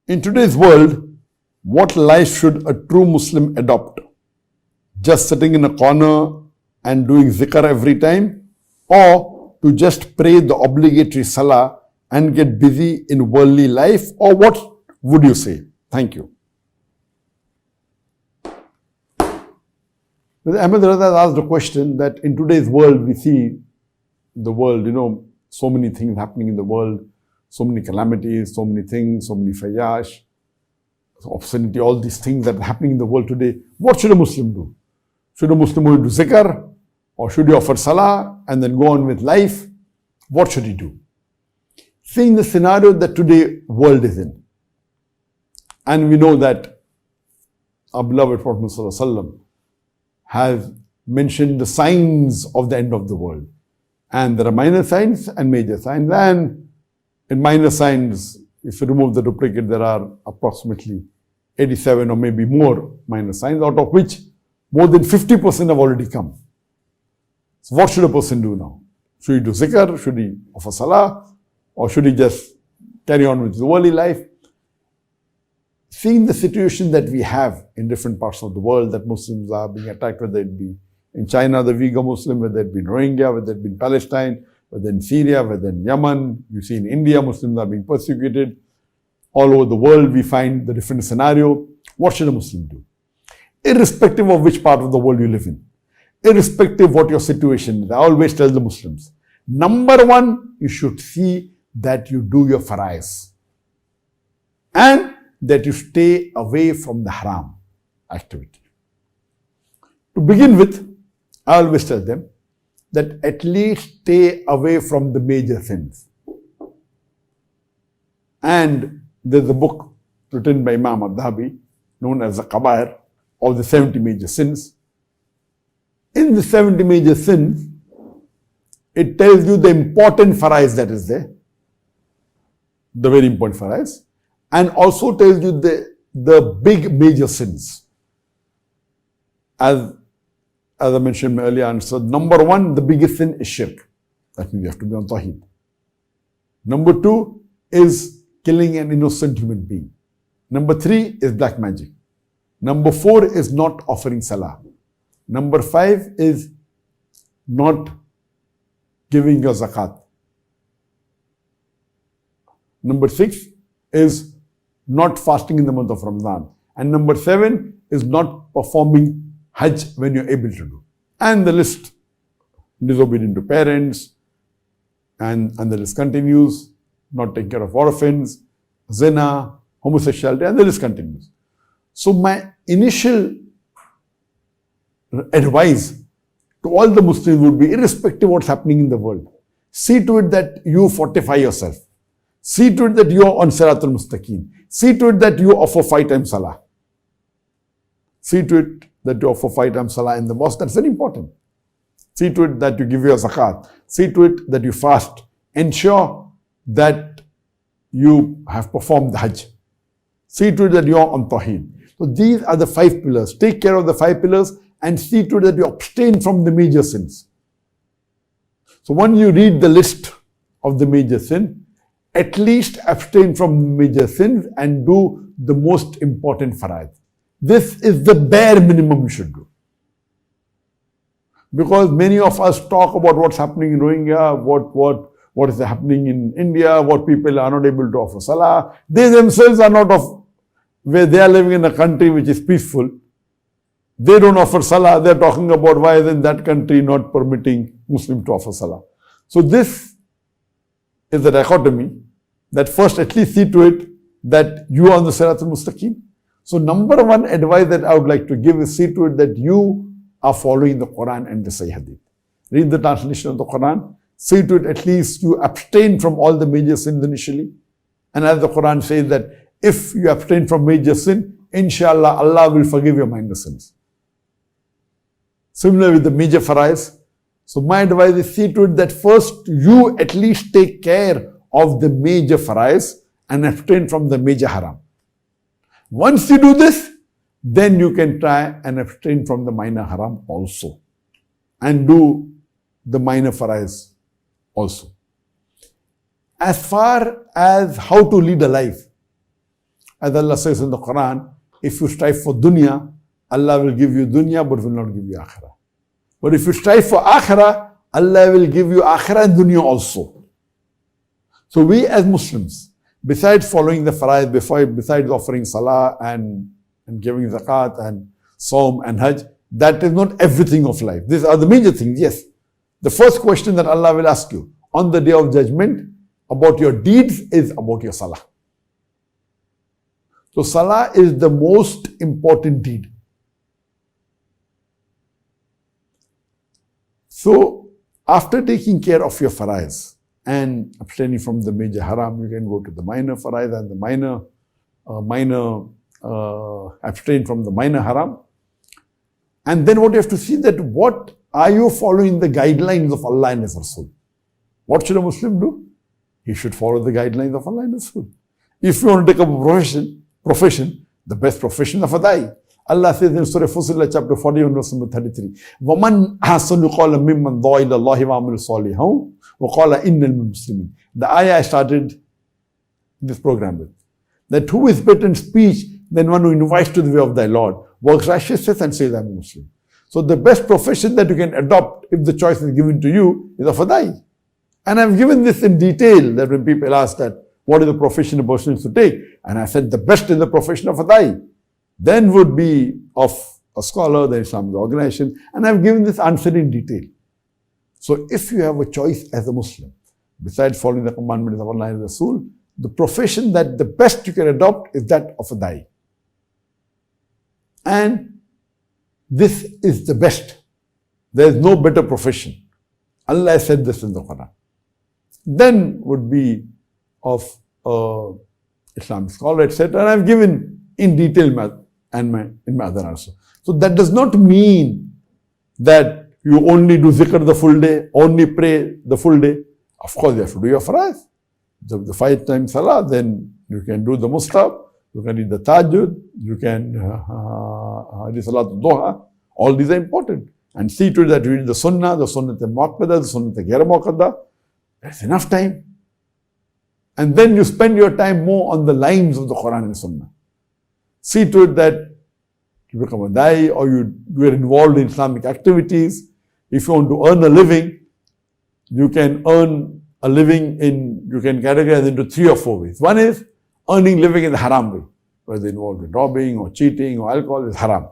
In today's world, what life should a true Muslim adopt? Just sitting in a corner and doing zikr every time? Or to just pray the obligatory salah and get busy in worldly life? Or what would you say? Thank you. Ahmed Raza asked a question that in today's world, we see the world, so many things happening in the world, so many calamities, so many things, so many fayash, obscenity, all these things that are happening in the world today. What should a Muslim do? Should a Muslim do zikr? Or should he offer salah and then go on with life? What should he do? Seeing the scenario that today world is in, and we know that our beloved Prophet ﷺ has mentioned the signs of the end of the world. And there are minor signs and major signs. And in minor signs, if you remove the duplicate, there are approximately 87 or maybe more minor signs, out of which more than 50% have already come. So what should a person do now? Should he do zikr? Should he offer salah? Or should he just carry on with his worldly life? Seeing the situation that we have in different parts of the world, that Muslims are being attacked, whether it be in China, the Uyghur Muslim, whether it be in Rohingya, whether it be in Palestine, whether in Syria, whether in Yemen, you see in India, Muslims are being persecuted. All over the world, we find the different scenario. What should a Muslim do? Irrespective of which part of the world you live in, irrespective of what your situation is, I always tell the Muslims, number one, you should see that you do your farais and that you stay away from the haram activity. To begin with, I always tell them that at least stay away from the major sins. And there's a book written by Imam al-Dhahabi known as the Kabair, of the 70 major sins. In the 70 major sins, it tells you the important farais that is there, the very important farais, and also tells you the big major sins. As I mentioned earlier, so number one, the biggest sin is shirk. That means you have to be on tawheed. Number two is killing an innocent human being. Number three is black magic. Number four is not offering salah. Number five is not giving your zakat. Number six is not fasting in the month of Ramadan. And number seven is not performing Hajj when you're able to do. And the list, disobedient to parents, and the list continues, not taking care of orphans, zina, homosexuality, and the list continues. So my initial advice to all the Muslims would be, irrespective of what's happening in the world, see to it that you fortify yourself. See to it that you are on Siratul Mustaqim. See to it that you offer 5 times salah. See to it that you offer 5 times salah in the mosque. That's very important. See to it that you give your zakat. See to it that you fast. Ensure that you have performed the Hajj. See to it that you are on Tawheed. So these are the 5 pillars. Take care of the 5 pillars and see to it that you abstain from the major sins. So when you read the list of the major sin, at least abstain from major sins and do the most important faraid. This is the bare minimum you should do. Because many of us talk about what's happening in Rohingya, what is happening in India, what people are not able to offer salah. They themselves are not of where they are living in a country which is peaceful. They don't offer salah. They're talking about why is in that country not permitting Muslims to offer salah. So this is the dichotomy that first at least see to it that you are on the Siratul Mustaqim. So number one advice that I would like to give is see to it that you are following the Quran and the Sahih Hadith. Read the translation of the Quran. See to it at least you abstain from all the major sins initially. And as the Quran says that if you abstain from major sin, inshallah Allah will forgive your minor sins. Similar with the major farais. So my advice is see to it that first you at least take care of the major farais and abstain from the major haram. Once you do this, then you can try and abstain from the minor haram also and do the minor farais also. As far as how to lead a life, As Allah says in the Quran, if you strive for dunya, Allah will give you dunya but will not give you akhirah. But if you strive for akhirah, Allah will give you akhirah and dunya also. So we as Muslims, besides following the fara'id, besides offering salah and giving zakat and saum and hajj, that is not everything of life. These are the major things, yes. The first question that Allah will ask you on the day of judgment about your deeds is about your salah. So salah is the most important deed. So after taking care of your fara'is and abstaining from the major haram, you can go to the minor fara'is and the abstain from the minor haram. And then what you have to see that what are you following the guidelines of Allah and His Rasul? What should a Muslim do? He should follow the guidelines of Allah and His Rasul. If you want to take up a profession, the best profession of a da'i. Allah says in Surah Fussilat chapter 41 verse number 33, وَمَنْ أَحْسَنُ قَوْلًا مِمَّنْ دَعَا إِلَى اللَّهِ وَعَمِلَ صَالِحًا وَقَالَ إِنَّنِي مُسْلِمٌ. The ayah I started this program with. That who is better in speech than one who invites to the way of thy Lord, works righteousness and says, I'm a Muslim. So the best profession that you can adopt if the choice is given to you is of a da'i. And I've given this in detail that when people ask that, what is the profession a person is to take? And I said the best is the profession of a da'i. Then would be of a scholar, the Islamic organization. And I've given this answer in detail. So if you have a choice as a Muslim, besides following the commandments of Allah and Rasul, the profession that the best you can adopt is that of a da'i. And this is the best. There is no better profession. Allah said this in the Quran. Then would be of Islamic scholar, etc. And I've given in detail in my other answer. So that does not mean that you only do zikr the full day, only pray the full day. Of course, you have to do your fara'id. The 5 times salah, then you can do the mustahab, you can read the tahajjud, you can read salatul duha. All these are important. And see to it that you read the sunnah muakkada, the sunnah ghayr muakkada. There's enough time. And then you spend your time more on the lines of the Quran and Sunnah. See to it that you become a da'i or you are involved in Islamic activities. If you want to earn a living, you can earn a living you can categorize into 3 or 4 ways. One is earning living in the haram way, whether involved in robbing or cheating or alcohol is haram.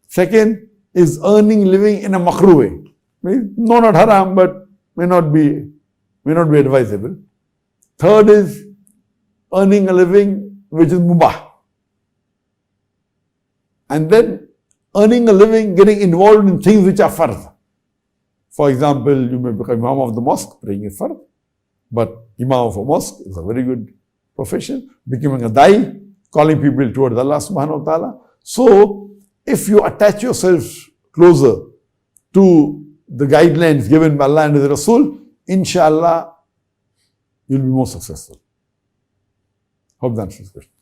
Second is earning living in a makruh way. No, not haram, but may not be advisable. Third is earning a living which is mubah. And then earning a living, getting involved in things which are fard. For example, you may become imam of the mosque, praying is fard. But imam of a mosque is a very good profession. Becoming a da'i, calling people towards Allah subhanahu wa ta'ala. So, if you attach yourself closer to the guidelines given by Allah and His Rasul, inshallah, you'll be more successful. Hope that answers the question.